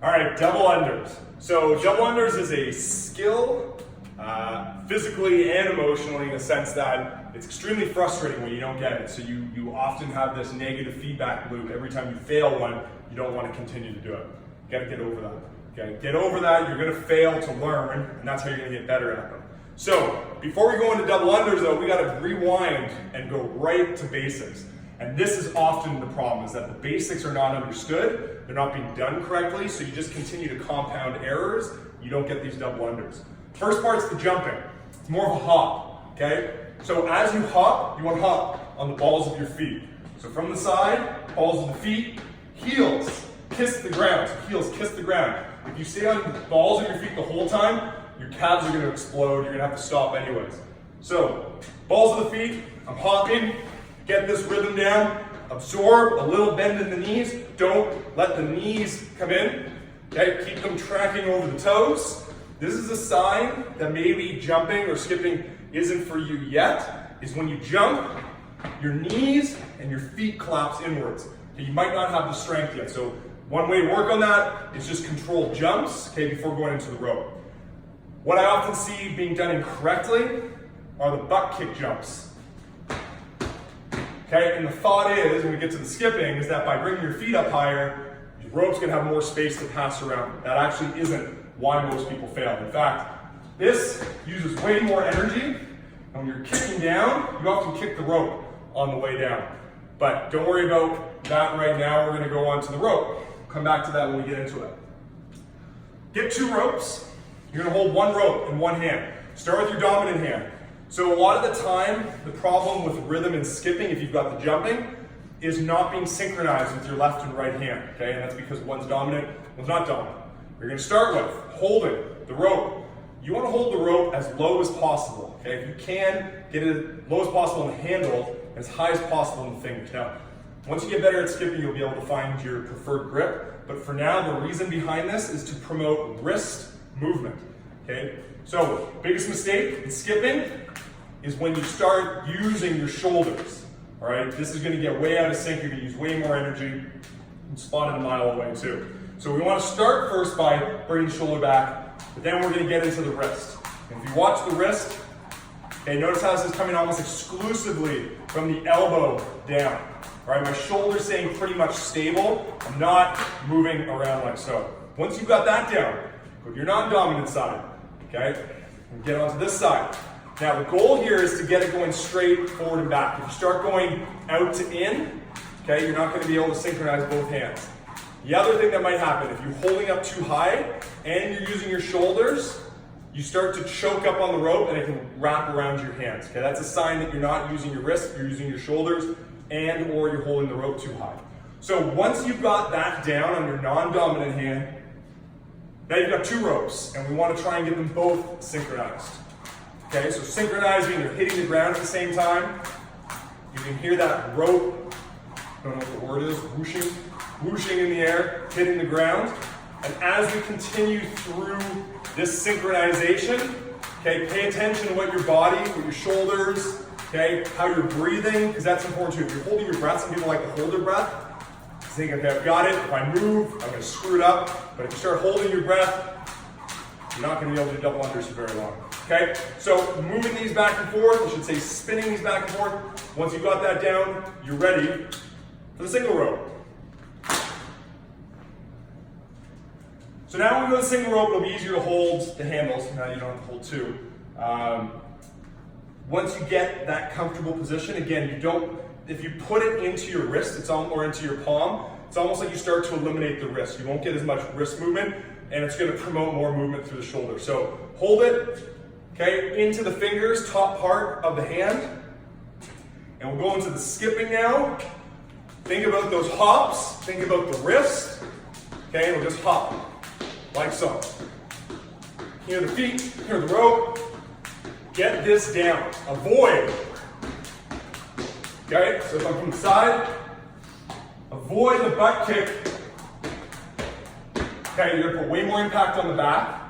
All right, double unders. So double unders is a skill, physically and emotionally, in the sense that it's extremely frustrating when you don't get it. So you often have this negative feedback loop. Every time you fail one, you don't want to continue to do it. You gotta get over that. Okay, get over that. You're gonna fail to learn, and that's how you're gonna get better at them. So before we go into double unders, though, we gotta rewind and go right to basics. And this is often the problem, is that the basics are not understood, they're not being done correctly, so you just continue to compound errors, you don't get these double unders. First part's the jumping. It's more of a hop, okay? So as you want to hop on the balls of your feet. So from the side, balls of the feet, heels kiss the ground. So heels kiss the ground. If you stay on the balls of your feet the whole time, your calves are gonna explode, you're gonna have to stop anyways. So, balls of the feet, I'm hopping, get this rhythm down, absorb a little bend in the knees, don't let the knees come in, okay? Keep them tracking over the toes. This is a sign that maybe jumping or skipping isn't for you yet, is when you jump, your knees and your feet collapse inwards. Okay, you might not have the strength yet, so one way to work on that is just control jumps, okay, before going into the rope. What I often see being done incorrectly are the butt kick jumps. Okay, and the thought is, when we get to the skipping, is that by bringing your feet up higher, your rope's gonna have more space to pass around. That actually isn't why most people fail. In fact, this uses way more energy, and when you're kicking down, you often kick the rope on the way down. But don't worry about that right now, we're gonna go on to the rope. Come back to that when we get into it. Get 2 ropes. You're gonna hold 1 rope in one hand. Start with your dominant hand. So a lot of the time, the problem with rhythm and skipping, if you've got the jumping, is not being synchronized with your left and right hand, okay? And that's because one's dominant, one's not dominant. You're gonna start with holding the rope. You wanna hold the rope as low as possible, okay? If you can, get it as low as possible in the handle, as high as possible in the fingers. Now, once you get better at skipping, you'll be able to find your preferred grip. But for now, the reason behind this is to promote wrist movement, okay? So, biggest mistake in skipping is when you start using your shoulders, all right? This is gonna get way out of sync, you're gonna use way more energy, and spot it a mile away too. So we wanna start first by bringing the shoulder back, but then we're gonna get into the wrist. And if you watch the wrist, okay, notice how this is coming almost exclusively from the elbow down. All right, my shoulder's staying pretty much stable. I'm not moving around like so. Once you've got that down, go to your non-dominant side, okay? And get onto this side. Now the goal here is to get it going straight forward and back. If you start going out to in, okay, you're not gonna be able to synchronize both hands. The other thing that might happen, if you're holding up too high and you're using your shoulders, you start to choke up on the rope and it can wrap around your hands. Okay, that's a sign that you're not using your wrist, you're using your shoulders, and or you're holding the rope too high. So once you've got that down on your non-dominant hand, now you've got 2 ropes, and we want to try and get them both synchronized. Okay, so synchronizing, you're hitting the ground at the same time. You can hear that rope, I don't know what the word is, whooshing in the air, hitting the ground. And as we continue through this synchronization, okay, pay attention to what your body, what your shoulders, okay, how you're breathing, because that's important too. If you're holding your breath, some people like to hold their breath. Think, okay, I've got it. If I move, I'm gonna screw it up. But if you start holding your breath, you're not gonna be able to do double unders for very long. Okay, so moving these back and forth, I should say spinning these back and forth. Once you've got that down, you're ready for the single rope. So now when we go to the single rope, it'll be easier to hold the handles. Now you don't have to hold 2. Once you get that comfortable position, again, if you put it into your wrist, or into your palm, it's almost like you start to eliminate the wrist. You won't get as much wrist movement, and it's gonna promote more movement through the shoulder. So hold it, okay, into the fingers, top part of the hand. And we'll go into the skipping now. Think about those hops, think about the wrist, okay, and we'll just hop, like so. Here are the feet, here are the rope. Get this down, avoid. Okay, so if I'm from the side, avoid the butt kick. Okay, you're gonna put way more impact on the back.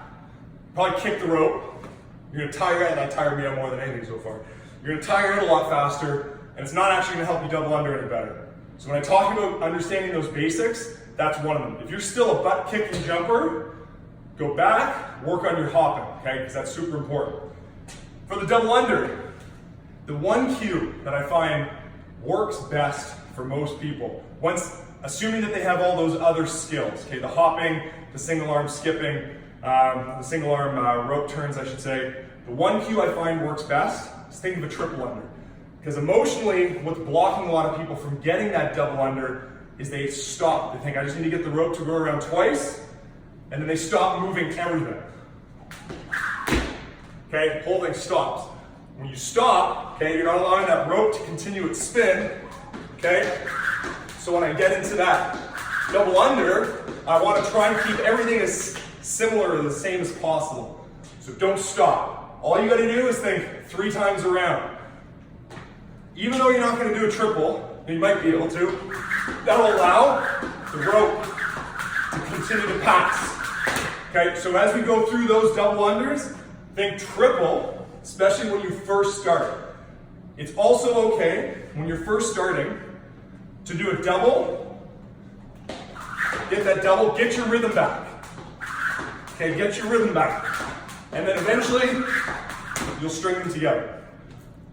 Probably kick the rope. You're gonna tire out, that tired me out more than anything so far. You're gonna tire out a lot faster, and it's not actually gonna help you double under any better. So when I talk about understanding those basics, that's one of them. If you're still a butt-kicking jumper, go back, work on your hopping, okay? Because that's super important. For the double under, the one cue that I find works best for most people, assuming that they have all those other skills, okay? The hopping, the single arm skipping, the single arm rope turns, I should say. The one cue I find works best is think of a triple under. Because emotionally, what's blocking a lot of people from getting that double under is they stop. They think, I just need to get the rope to go around twice, and then they stop moving everything. Okay, whole thing stops. When you stop, okay, you're not allowing that rope to continue its spin, okay? So when I get into that double under, I want to try and keep everything as similar or the same as possible. So don't stop. All you got to do is think 3 times around. Even though you're not going to do a triple, you might be able to, that'll allow the rope to continue to pass. Okay, so as we go through those double unders, think triple, especially when you first start. It's also okay when you're first starting to do a double, get that double, get your rhythm back. Okay, get your rhythm back. And then eventually, you'll string them together.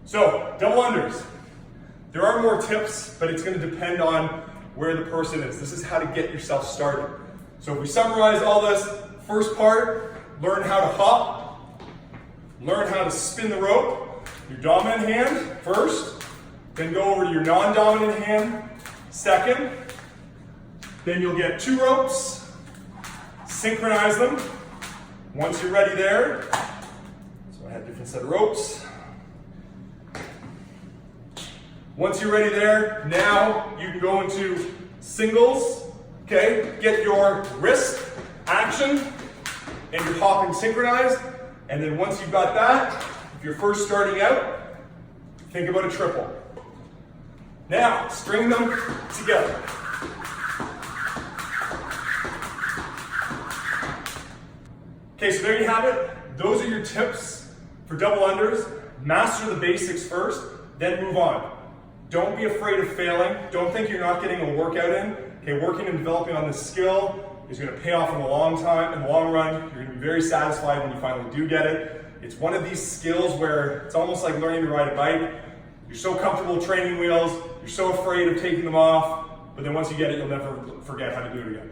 So, double unders. There are more tips, but it's going to depend on where the person is. This is how to get yourself started. So if we summarize all this, first part, learn how to hop, learn how to spin the rope, your dominant hand first, then go over to your non-dominant hand second, then you'll get 2 ropes, synchronize them. Once you're ready there, so I have a different set of ropes. Once you're ready there, now you can go into singles, okay? Get your wrist action and your hopping synchronized. And then once you've got that, if you're first starting out, think about a triple. Now, string them together. Okay, so there you have it. Those are your tips for double unders. Master the basics first, then move on. Don't be afraid of failing. Don't think you're not getting a workout in. Okay, working and developing on this skill is going to pay off in the long run. You're going to be very satisfied when you finally do get it. It's one of these skills where it's almost like learning to ride a bike. You're so comfortable training wheels, you're so afraid of taking them off, but then once you get it, you'll never forget how to do it again.